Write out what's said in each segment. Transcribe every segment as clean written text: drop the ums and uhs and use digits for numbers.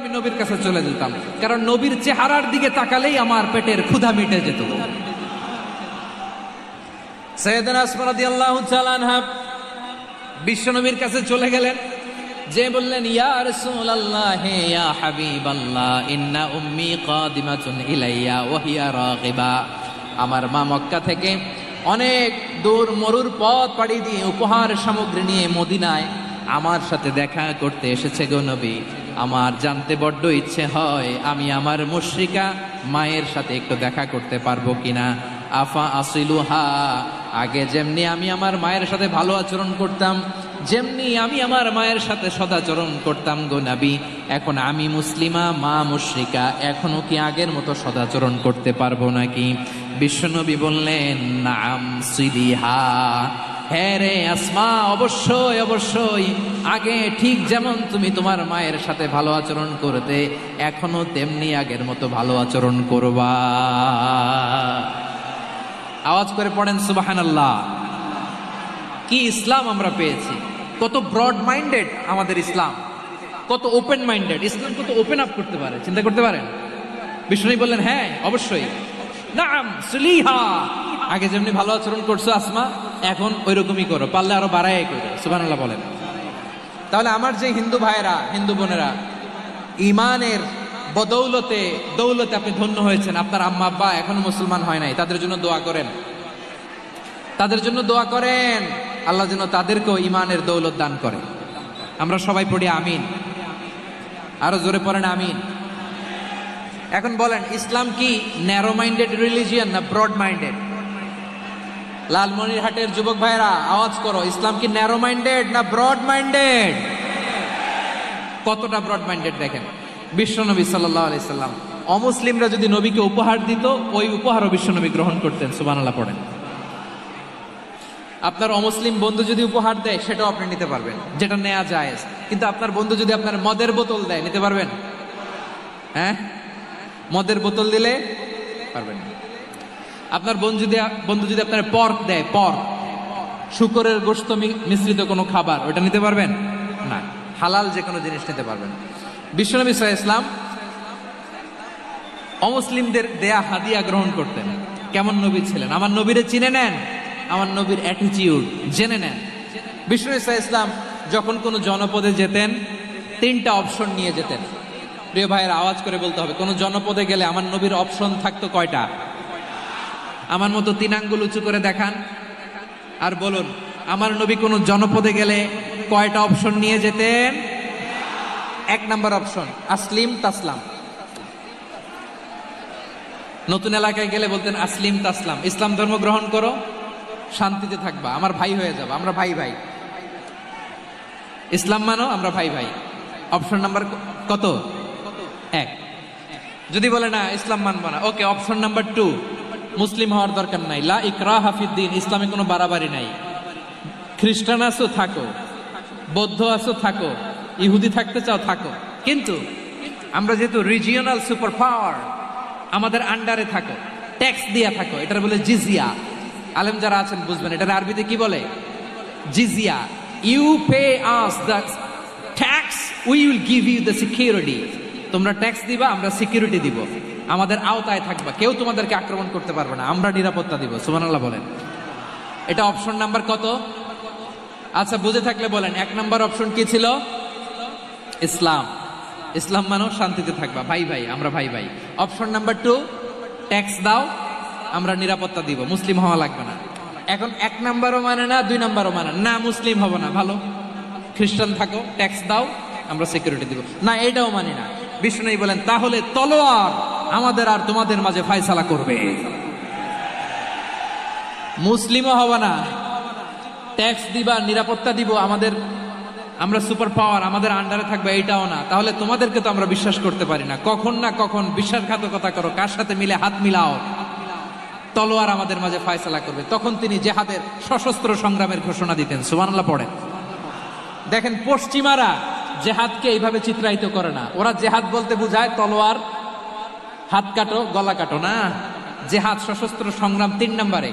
আমি নবীর কাছে চলে যেতাম, কারণ নবীর চেহারার দিকে তাকালেই আমার পেটের ক্ষুধা মিটে যেত। সাইয়েদানা আসমা রাদিয়াল্লাহু তাআলা আনহা বিশ্ব নবীর কাছে চলে গেলেন, যে বললেন, ইয়া রাসূলুল্লাহ ইয়া হাবিবাল্লাহ ইন্না উম্মি কাদিমাতুন ইলাইয়া ওয়া হিয়া রাগিবা। আমার মা মক্কা থেকে অনেক দূর মরুর পথ পাড়ি দিয়ে উপহার সামগ্রী নিয়ে মদিনায় আমার সাথে দেখা করতে এসেছে গো নবী। আমার জানতে বড্ড ইচ্ছে হয় আমি আমার মুশরিকা মায়ের সাথে একটু দেখা করতে পারবো কিনা। আফা আসিলুহা, আগে যেমনি আমি আমার মায়ের সাথে ভালো আচরণ করতাম, যেমনি আমি আমার মায়ের সাথে সদাচরণ করতাম গো নবী, এখন আমি মুসলিমা, মা মুশরিকা, এখনো কি আগের মতো সদাচরণ করতে পারবো নাকি? বিশ্বনবী বললেন, নাম সিলিহা, হ্যাঁ রে আসমা, অবশ্যই অবশ্যই, আগে ঠিক যেমন তুমি তোমার মায়ের সাথে ভালো আচরণ করতে, এখনো তেমনি আগের মতো ভালো আচরণ করবা। আওয়াজ করে পড়েন সুবহানাল্লাহ। কি ইসলাম আমরা পেয়েছি! কত ব্রড মাইন্ডেড আমাদের ইসলাম, কত ওপেন মাইন্ডেড ইসলাম, কত ওপেন আপ করতে পারে, চিন্তা করতে পারেন। বিষ্ণু বললেন, হ্যাঁ অবশ্যই, নাম সুলিহা, আগে যেমনি ভালো আচরণ করছো আসমা, এখন ওই রকমই করো, পারলে আরো বাড়াই করো। সুবহানাল্লাহ বলেন। তাহলে আমার যে হিন্দু ভাইয়েরা, হিন্দু বোনেরা, ইমানের বদৌলতে দৌলতে আপনি ধন্য হয়েছেন, আপনার আম্মা আব্বা এখনো মুসলমান হয় নাই, তাদের জন্য দোয়া করেন, তাদের জন্য দোয়া করেন, আল্লাহ যেন তাদেরকেও ইমানের দৌলত দান করে। আমরা সবাই পড়ি আমিন, আরো জোরে পড়েন আমিন। এখন বলেন, ইসলাম কি ন্যারো মাইন্ডেড রিলিজিয়ান না ব্রড মাইন্ডেড? লালমনিরহাটের যুবক ভাইরা আওয়াজ করো, ইসলাম কি ন্যারো মাইন্ডেড না ব্রড মাইন্ডেড? কতটা ব্রড মাইন্ডেড দেখেন। বিশ্বনবী সাল্লাল্লাহু আলাইহি সাল্লাম অমুসলিমরা যদি নবীকে উপহার দিত, ওই উপহারও বিশ্বনবী গ্রহণ করতেন। সুবহানাল্লাহ পড়েন। আপনার অমুসলিম বন্ধু যদি উপহার দেয়, সেটাও আপনি নিতে পারবেন, যেটা নেওয়া জায়েজ। কিন্তু আপনার বন্ধু যদি আপনার মদের বোতল দেয়, নিতে পারবেন? হ্যাঁ, মদের বোতল দিলে পারবেন না। আপনার বন্ধু যদি আপনার পর্ক দেয়, পর্ক, শূকরের গোশত মিশ্রিত কোনো খাবার, ওটা নিতে পারবেন না। হালাল যে কোনো জিনিস নিতে পারবেন। বিশ্বনবী সাল্লাল্লাহু আলাইহি ওয়াসাল্লাম অমুসলিমদের দেয়া হাদিয়া গ্রহণ করতেন। কেমন নবী ছিলেন! আমার নবীরে চিনে নেন, আমার নবীর অ্যাটিটিউড জেনে নেন। বিশ্বনবী সাল্লাল্লাহু আলাইহি ওয়াসাল্লাম যখন কোনো জনপদে যেতেন, 3টা অপশন নিয়ে যেতেন। প্রিয় ভাইয়ের আওয়াজ করে বলতে হবে, কোন জনপদে গেলে আমার নবীর অপশন থাকতো কয়টা? আমার মতো 3 আঙ্গুল উঁচু করে দেখান আর বলুন, আমার নবী কোন জনপদে গেলে কয়টা অপশন নিয়ে যেতেন? 1 নাম্বার অপশন, আসলিম তাসলাম। নতুন এলাকায় গেলে বলতেন, আসলিম তাসলাম, ইসলাম ধর্ম গ্রহণ করো, শান্তিতে থাকবা, আমার ভাই হয়ে যাবে, আমরা ভাই ভাই, ইসলাম মানো, আমরা ভাই ভাই। অপশন নাম্বার কত? 1। যদি বলে না ইসলাম মানবো না, ওকে, অপশন নাম্বার 2, মুসলিম হওয়ার দরকার নাই, লা ইকরাহা ফিদ্দিন, ইসলামে কোনো বাড়াবাড়ি নাই, খ্রিস্টান আছো থাকো, বৌদ্ধ আছো থাকো, ইহুদি থাকতে চাও থাকো, কিন্তু আমরা যেহেতু রিজিওনাল সুপার পাওয়ার, আমাদের আন্ডারে থাকো, ট্যাক্স দিয়া থাকো, এটার বলে জিজিয়া। আলেম যারা আছেন বুঝবেন, এটার আরবিতে কি বলে? জিজিয়া। You pay us the tax, we will give you the security. তোমরা ট্যাক্স দিবা, আমরা সিকিউরিটি দিব, আমাদের আওতায় থাকবা, কেউ তোমাদেরকে আক্রমণ করতে পারবে না, আমরা নিরাপত্তা দিব। সুবহানাল্লাহ বলেন। এটা অপশন নাম্বার কত? আচ্ছা, বুঝে থাকলে বলেন, 1 নাম্বার অপশন কি ছিল? ইসলাম। ইসলাম মানো, শান্তিতে থাকবা, ভাই ভাই, আমরা ভাই ভাই। অপশন নাম্বার 2, ট্যাক্স দাও, আমরা নিরাপত্তা দিব, মুসলিম হওয়া লাগবে না। এখন 1 নাম্বারও মানে না, 2 নাম্বারও মানে না, মুসলিম হবো না, ভালো, খ্রিস্টান থাকো, ট্যাক্স দাও, আমরা সিকিউরিটি দিব না, এটাও মানি না। বিষ্ণু বলেন, তাহলে তলোয়ার আমাদের আর তোমাদের মাঝে ফয়সালা করবে। মুসলিমও হবো না, ট্যাক্স দিবা, নিরাপত্তা দিব, আমরা সুপার পাওয়ার, আমাদের আন্ডারে থাকবে, এইটাও না। তাহলে তোমাদেরকে তো আমরা বিশ্বাস করতে পারি না, কখন না কখন বিশ্বাসঘাতকতা করো, কার সাথে মিলে হাত মিলাও, তলোয়ার আমাদের মাঝে ফয়সালা করবে। তখন তিনি জেহাদের সশস্ত্র সংগ্রামের ঘোষণা দিতেন। সুবহানাল্লাহ পড়েন। দেখেন, পশ্চিমারা জেহাদকে এইভাবে চিত্রায়িত করে না। ওরা জেহাদ বলতে বুঝায় তলোয়ার, হাত কাটো, গলা কাটো, না। জেহাদ সশস্ত্র সংগ্রাম 3 নম্বরে।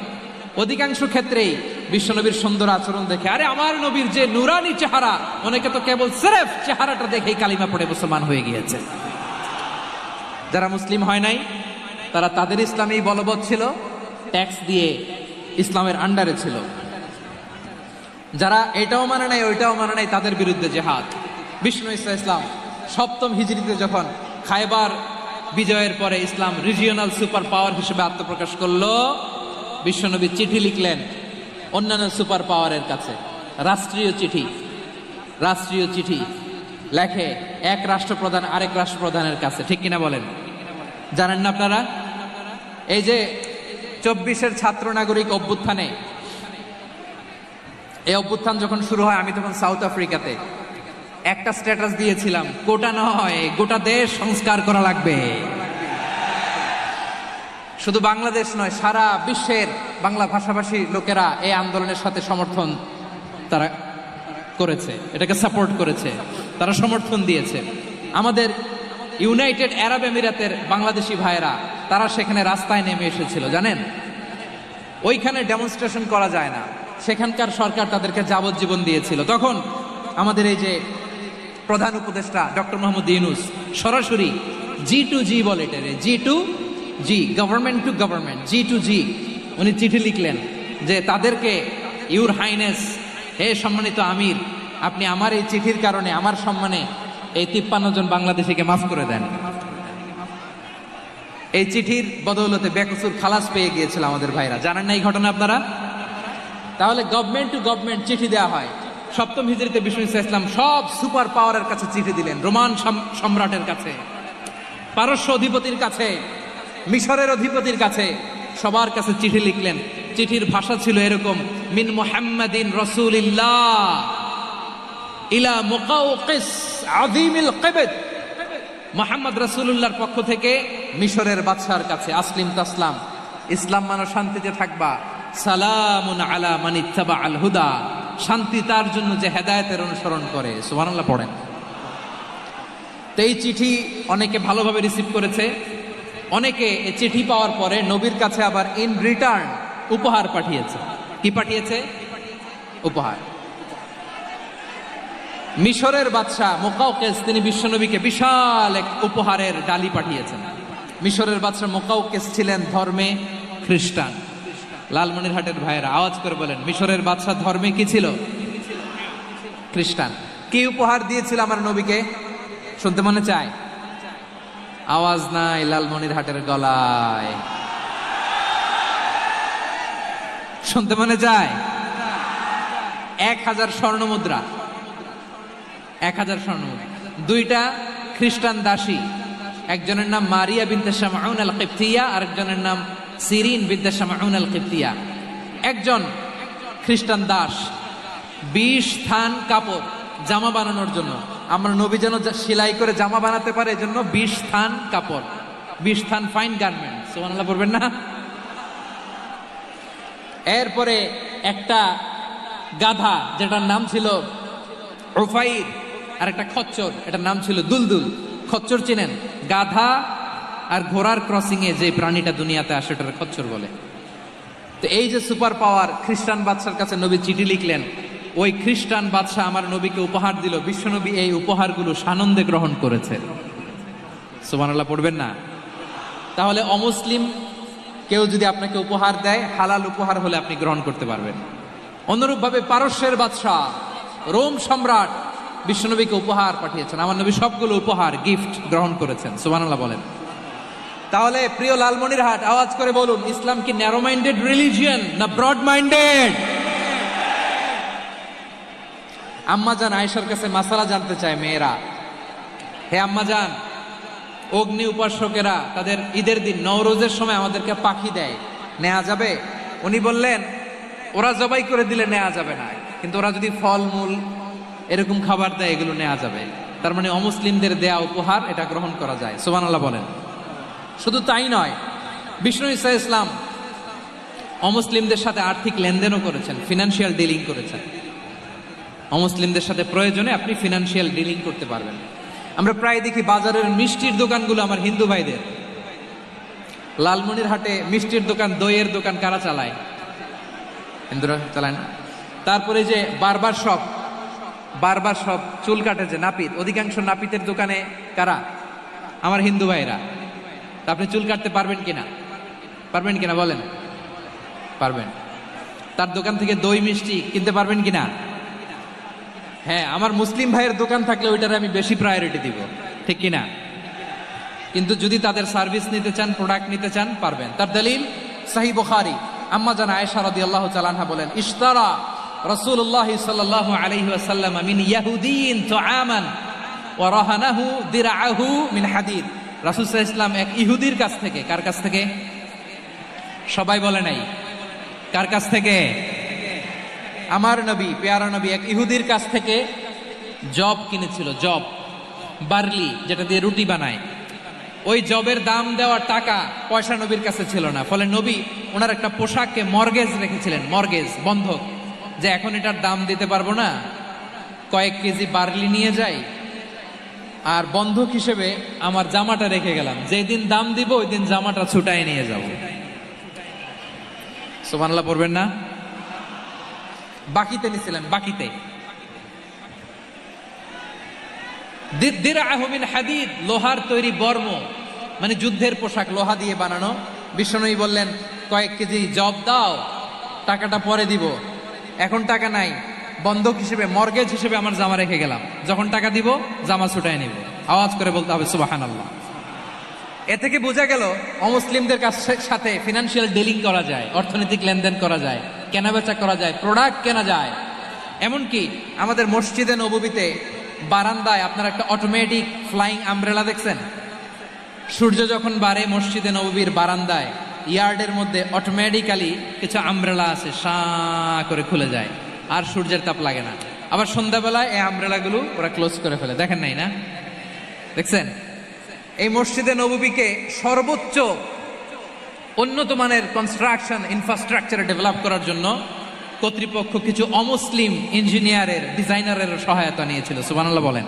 অধিকাংশ ক্ষেত্রেই বিশ্বনবীর সুন্দর আচরণ দেখে, আরে আমার নবীর যে নুরানি চেহারা, অনেকে তো কেবল সিরেফ চেহারাটা দেখেই কালিমা পড়ে মুসলমান হয়ে গিয়েছে। যারা মুসলিম হয় নাই তারা তাদের ইসলামেই বলবৎ ছিল, ট্যাক্স দিয়ে ইসলামের আন্ডারে ছিল। যারা এটাও মানে নাই ওইটাও মানে নাই তাদের বিরুদ্ধে জেহাদ। বিষ্ণু ইসলাম 7ম হিজরিতে যখন খায়বার বিজয়ের পরে ইসলাম রিজিওনাল সুপার পাওয়ার হিসেবে আত্মপ্রকাশ করলো, বিশ্বনবী চিঠি লিখলেন অন্যান্য সুপার পাওয়ারের কাছে, রাষ্ট্রীয় চিঠি লেখে এক রাষ্ট্রপ্রধান আরেক রাষ্ট্রপ্রধানের কাছে, ঠিক কিনা বলেন? জানেন না আপনারা? এই যে 24-এর ছাত্র নাগরিক অভ্যুত্থানে, এই অভ্যুত্থান যখন শুরু হয় আমি তখন সাউথ আফ্রিকাতে, একটা স্ট্যাটাস দিয়েছিলাম, কোটা নয় গোটা দেশ সংস্কার করা লাগবে। শুধু বাংলাদেশ নয়, সারা বিশ্বের বাংলা ভাষাভাষী লোকেরা এই আন্দোলনের সাথে সমর্থন তারা করেছে, এটাকে সাপোর্ট করেছে, তারা সমর্থন দিয়েছে। আমাদের ইউনাইটেড আরব আমিরাতের বাংলাদেশি ভাইয়েরা তারা সেখানে রাস্তায় নেমে এসেছিল, জানেন? ওইখানে ডেমনস্ট্রেশন করা যায় না, সেখানকার সরকার তাদেরকে যাবজ্জীবন দিয়েছিল। তখন আমাদের এই যে প্রধান উপদেষ্টা ডক্টর মোহাম্মদ ইউনূস সরাসরি G2G বলে, এটারে G2G, government to government, G2G, উনি চিঠি লিখলেন যে তাদেরকে, ইউর হাইনেস, হে সম্মানিত আমির, আপনি আমার এই চিঠির কারণে আমার সম্মানে এই 53 জন বাংলাদেশিকে মাফ করে দেন। এই চিঠির বদৌলতে বেকসুর খালাস পেয়ে গিয়েছিল আমাদের ভাইরা, জানেন না এই ঘটনা আপনারা? তাহলে গভর্নমেন্ট টু গভর্নমেন্ট চিঠি দেওয়া হয়। 7ম হিজরিতে বিষ্ণু ইসলাম সব সুপার পাওয়ারের কাছে চিঠি দিলেন, রোমান সম্রাটের কাছে, পারস্য অধিপতির কাছে, মিশরের অধিপতির কাছে, সবার কাছে চিঠি লিখলেন। চিঠির ভাষা ছিল এরকম, মিন মুহাম্মাদিন রাসূলিল্লাহ ইলা মুকাওকিস আযীমিল কিবত, মুহাম্মদ রাসূলুল্লাহর পক্ষ থেকে মিশরের বাদশার কাছে, আসলিম তাসলাম, ইসলাম মানো শান্তিতে থাকবা, সালামুন আলা মান ইত্তাবাআল হুদা, শান্তি তার জন্য যে হেদায়েতের অনুসরণ করে। সুবহানাল্লাহ পড়েন। তো এই চিঠি অনেকে ভালোভাবে রিসিভ করেছে, অনেকে এই চিঠি পাওয়ার পরে নবীর কাছে আবার ইন রিটার্ন উপহার পাঠিয়েছে। কি পাঠিয়েছে? উপহার। মিশরের বাদশা মুকাওকিস তিনি বিশ্বনবীকে বিশাল এক উপহারের ডালি পাঠিয়েছেন। মিশরের বাদশা মুকাওকিস ছিলেন ধর্মে খ্রিস্টান। লালমনিরহাটের ভাইয়েরা আওয়াজ করে বলেন, মিশরের বাদশা ধর্মে কি ছিল? খ্রিস্টান। কি উপহার দিয়েছিল আমার নবীকে? শুনতে মনে চায়? আওয়াজ নাই লালমনিরহাটের গলায়, শুনতে মনে যায়? 1000 স্বর্ণ মুদ্রা, 1000 স্বর্ণ মুদ্রা। 2টা খ্রিস্টান দাসী, একজনের নাম মারিয়া বিনতে শামউন আল কিবতিয়া, আরেকজনের নাম সিরিন বিনতে শামউন আল কিবতিয়া। একজন খ্রিস্টান দাস 20 থান কাপড় জামা বানানোর জন্য, আমরা নবী যেন সেলাই করে জামা বানাতে পারে এজন্য 20 থান কাপড়, 20 থান ফাইন গার্মেন্ট, সুবহানাল্লাহ পড়বেন না? এরপরে একটা গাধা যেটার নাম ছিল উফাইর, আর একটা খচ্চর, এটার নাম ছিল দুলদুল। খচ্চর চিনেন? গাধা আর ঘোড়ার ক্রসিং এ যে প্রাণীটা দুনিয়াতে আসে ওটার খচ্চর বলে। তো এই যে সুপার পাওয়ার খ্রিস্টান বাদশার কাছে নবী চিঠি লিখলেন, ওই খ্রিস্টান বাদশা আমার নবীকে উপহার দিল। বিশ্বনবী এই উপহারগুলো সানন্দে গ্রহণ করেছে। সুবহানাল্লাহ পড়বেন না? তাহলে অমুসলিম কেউ যদি আপনাকে উপহার দেয়, হালাল উপহার হলে আপনি গ্রহণ করতে পারবেন। অনুরূপভাবে পারস্যের বাদশা, রোম সম্রাট বিশ্বনবীকে উপহার পাঠিয়েছেন, আমার নবী সবগুলো উপহার গিফট গ্রহণ করেছেন। সুবহানাল্লাহ বলেন। তাহলে প্রিয় লালমনিরহাট আওয়াজ করে বলুন, ইসলাম কি ন্যারো মাইন্ডেড রিলিজিয়ন না ব্রড মাইন্ডেড? আম্মাজান আয়েশার কাছে মাসালা জানতে চায় মেয়েরা, হে আম্মাজান, অগ্নি উপাসকেরা তাদের ঈদের দিন নওরোজের সময় আমাদেরকে পাখি দেয়, নেওয়া যাবে? উনি বললেন, ওরা জবাই করে দিলে নেওয়া যাবে না, কিন্তু ওরা যদি ফলমূল এরকম খাবার দেয় এগুলো নেওয়া যাবে। তার মানে অমুসলিমদের দেয়া উপহার এটা গ্রহণ করা যায়। সুবহানাল্লাহ বলেন। শুধু তাই নয়, বিষ্ণু ঈসা ইসলাম অমুসলিমদের সাথে আর্থিক লেনদেনও করেছেন, ফিনান্সিয়াল ডিলিং করেছেন। অমুসলিমদের সাথে প্রয়োজনে আপনি ফিনান্সিয়াল ডিলিং করতে পারবেন। আমরা প্রায় দেখি বাজারের মিষ্টির দোকানগুলো আমার হিন্দু ভাইদের। লালমনিরহাটে মিষ্টির দোকান, দইয়ের দোকান কারা চালায়? হিন্দুরা চালায় না। তারপরে যে বারবার সব চুল কাটে যে নাপিত, অধিকাংশ নাপিতের দোকানে কারা? আমার হিন্দু ভাইরা। তা আপনি চুল কাটতে পারবেন কিনা বলেন? পারবেন। তার দোকান থেকে দই মিষ্টি কিনতে পারবেন কিনা? হ্যাঁ, আমার মুসলিম ভাইয়ের দোকান থাকলে ওইটারে আমি বেশি প্রায়োরিটি দিব, ঠিক কিনা? কিন্তু যদি তাদের সার্ভিস নিতে চান, প্রোডাক্ট নিতে চান, পারবেন। তার দলিল সহিহ বুখারী, আম্মা জান আয়েশা রাদিয়াল্লাহু তাআলা আনহা বলেন, ইশতারা রাসূলুল্লাহ সাল্লাল্লাহু আলাইহি ওয়াসাল্লাম মিন ইয়াহুদিয়িন তুআমান ওয়া রাহানাহু দিরআহু মিন হাদিদ। রাসূল সাল্লাল্লাহু আলাইহি ওয়াসাল্লাম এক ইহুদির কাছ থেকে, কার কাছ থেকে? সবাই বলে নাই কার কাছ থেকে? আমার নবী, পেয়ারা নবী এক ইহুদির কাছ থেকে জব কিনেছিল। জব, বার্লি, যেটা দিয়ে রুটি বানায়। ওই জবের দাম দেওয়ার টাকা পয়সা নবীর কাছে ছিল না। ফলে নবী ওনার একটা পোশাককে মর্গেজ রেখেছিলেন, মর্গেজ, বন্ধক, যে এখন এটার দাম দিতে পারবো না, কয়েক কেজি বার্লি নিয়ে যাই আর বন্ধক হিসেবে আমার জামাটা রেখে গেলাম, যেদিন দাম দিব ওই দিন জামাটা ছুটাই নিয়ে যাব। সুবহানাল্লাহ পড়বেন না? বাকিতে নিছিলেন, বাকিতে। দিরআহু মিন হাদিদ, লোহার তৈরি বর্ম, মানে যুদ্ধের পোশাক, লোহা দিয়ে বানানো। বিশ্বনবী বললেন, কয়েক কেজি জব দাও, টাকাটা পরে দিব, এখন টাকা নাই, বন্ধক হিসেবে, মর্গেজ হিসেবে আমার জামা রেখে গেলাম, যখন টাকা দিব জামা ছুটায় নিব। আওয়াজ করে বলতে হবে সুবহানাল্লাহ। এ থেকে বোঝা গেল অমুসলিমদের সাথে ফিনান্সিয়াল ডিলিং করা যায়, অর্থনৈতিক লেনদেন করা যায়, কেনাবেচা করা যায়, প্রোডাক্ট কেনা যায়। এমনকি আমাদের মসজিদে নববীতে বারান্দায় আপনারা একটা অটোমেটিক ফ্লাইং আমব্রেলা দেখছেন? সূর্য যখন বাড়ে মসজিদে নববীর বারান্দায় ইয়ার্ডের মধ্যে অটোমেটিক্যালি কিছু আমব্রেলা আছে, সাঁ করে খুলে যায়, আর সূর্যের তাপ লাগে না। আবার সন্ধ্যাবেলায় এই আমব্রেলাগুলো ওরা ক্লোজ করে ফেলে, দেখেন নাই না? দেখছেন? এই মসজিদে নববীকে সর্বোচ্চ উন্নত মানের কনস্ট্রাকশন ইনফ্রাস্ট্রাকচার ডেভেলপ করার জন্য কর্তৃপক্ষ কিছু অমুসলিম ইঞ্জিনিয়ারের, ডিজাইনারের সহায়তা নিয়েছিল। সুবহানাল্লাহ বলেন।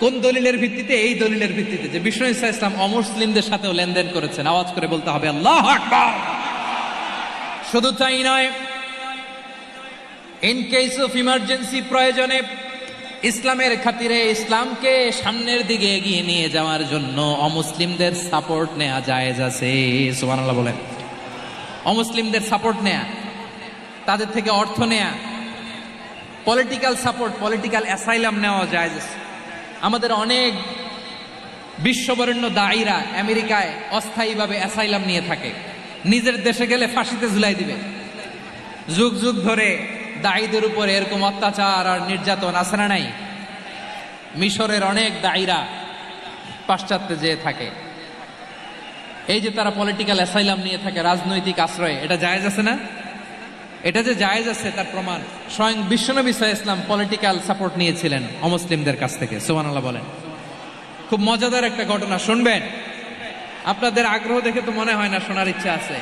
কোন দলিলের ভিত্তিতে? এই দলিলের ভিত্তিতে যে বিষ্ণু ঈসা ইসলাম অমুসলিমদের সাথেও লেনদেন করেছেন। আওয়াজ করে বলতে হবে আল্লাহু আকবার। শুধু তাই নয়, ইন কেস অফ ইমার্জেন্সি, প্রয়োজনে ইসলামের খাতিরে, ইসলামকে সামনের দিকে এগিয়ে নিয়ে যাওয়ার জন্য অমুসলিমদের সাপোর্ট নেওয়া জায়েজ আছে। সুবহানাল্লাহ বলেন। অমুসলিমদের সাপোর্ট নেয়া, তাদের থেকে অর্থ নেয়া, পলিটিক্যাল সাপোর্ট, পলিটিক্যাল অ্যাসাইলাম নেওয়া জায়েজ আছে। আমাদের অনেক বিশ্ববরেণ্য দায়ীরা আমেরিকায় অস্থায়ীভাবে অ্যাসাইলাম নিয়ে থাকে, নিজের দেশে গেলে ফাঁসিতে ঝুলাই দিবে। যুগ যুগ ধরে দায়ীদের উপর এরকম অত্যাচার আর নির্যাতন আছে না নাই? মিশরের অনেক দায়ীরা পাশ্চাত্যে যেয়ে থাকে, এই যে তারা পলিটিক্যাল অ্যাসাইলাম নিয়ে থাকে, রাজনৈতিক আশ্রয়, এটা জায়েজ আছে না? এটা যে জায়েজ আছে তার প্রমাণ স্বয়ং বিশ্বনবী সাল্লাল্লাহু আলাইহি ওয়াসাল্লাম পলিটিক্যাল সাপোর্ট নিয়েছিলেন অমুসলিমদের কাছ থেকে। সুবহানাল্লাহ বলেন। খুব মজাদার একটা ঘটনা শুনবেন, আপনাদের আগ্রহ দেখে তো মনে হয় না শোনার ইচ্ছা আছে।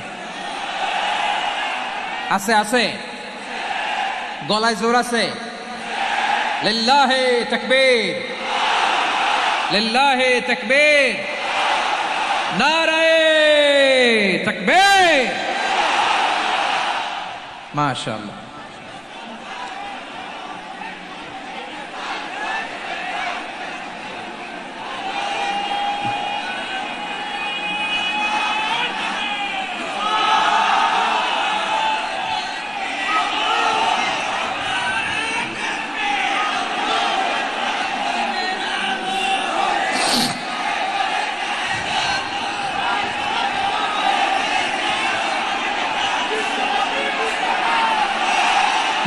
আছে আছে, গলায় জোর আছে। লিল্লাহি তাকবীর, লিল্লাহি তাকবীর, নারায়ে তাকবীর। মাশাআল্লাহ।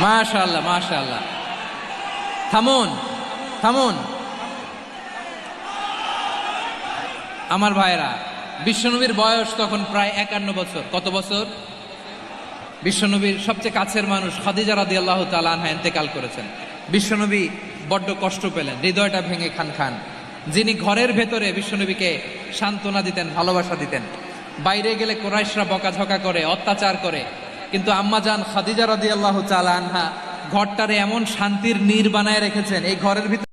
মাশাআল্লাহ, মাশাআল্লাহ। থামুন, থামুন আমার ভাইরা। বিশ্বনবীর বয়স তখন প্রায় 51 বছর। কত বছর? বিশ্বনবীর সবচেয়ে কাছের মানুষ খাদিজা রাদিয়াল্লাহু তাআলা আনহা ইন্তেকাল করেছেন। বিশ্বনবী বড্ড কষ্ট পেলেন, হৃদয়টা ভেঙে খান খান। যিনি ঘরের ভেতরে বিশ্বনবীকে সান্ত্বনা দিতেন, ভালোবাসা দিতেন, বাইরে গেলে কুরাইশরা বকাঝকা করে, অত্যাচার করে, কিন্তু আম্মা জান খাদিজা রাদিয়াল্লাহু তাআলা আনহা ঘরটারে এমন শান্তির নীড় বানায় রেখেছেন, এই ঘরের ভিতরে